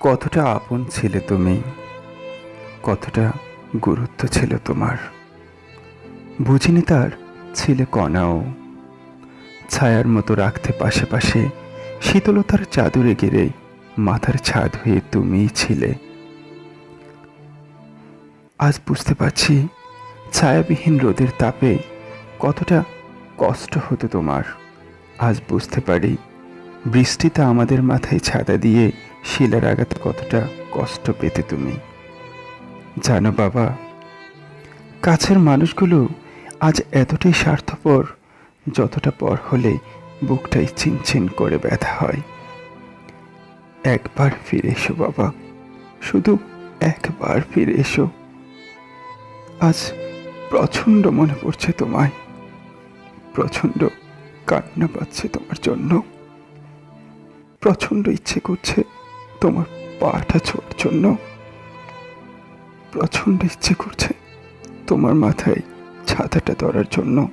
কতটা আপন ছিলে তুমি, কতটা গুরুত্ব ছিল তোমার। বুঝিনি তার ছিলে কণাও, ছায়ার মতো রাখতে পাশে পাশে, শীতলতার চাদরে ঘিরে মাথার ছাদ হয়ে তুমিই ছিলে। আজ বুঝতে পারছি ছায়াবিহীন রোদের তাপে কতটা কষ্ট হতো তোমার। আজ বুঝতে পারি বৃষ্টিতে আমাদের মাথায় ছাতা দিয়ে শিলার আঘাতে কতটা কষ্ট পেতে তুমি। জানো বাবা, কাছের মানুষগুলো আজ এতটাই স্বার্থপর, যতটা পর হলে বুকটাই চিনচিন করে ব্যথা হয়। একবার ফিরে এসো বাবা, শুধু একবার ফিরে এসো। আজ প্রচণ্ড মনে পড়ছে তোমায়, প্রচণ্ড কান্না পাচ্ছে তোমার জন্য, প্রচণ্ড ইচ্ছে করছে তোমার পাটা ছোঁয়ার জন্য, প্রচণ্ড ইচ্ছে করছে তোমার মাথায় ছাতাটা ধরার জন্য।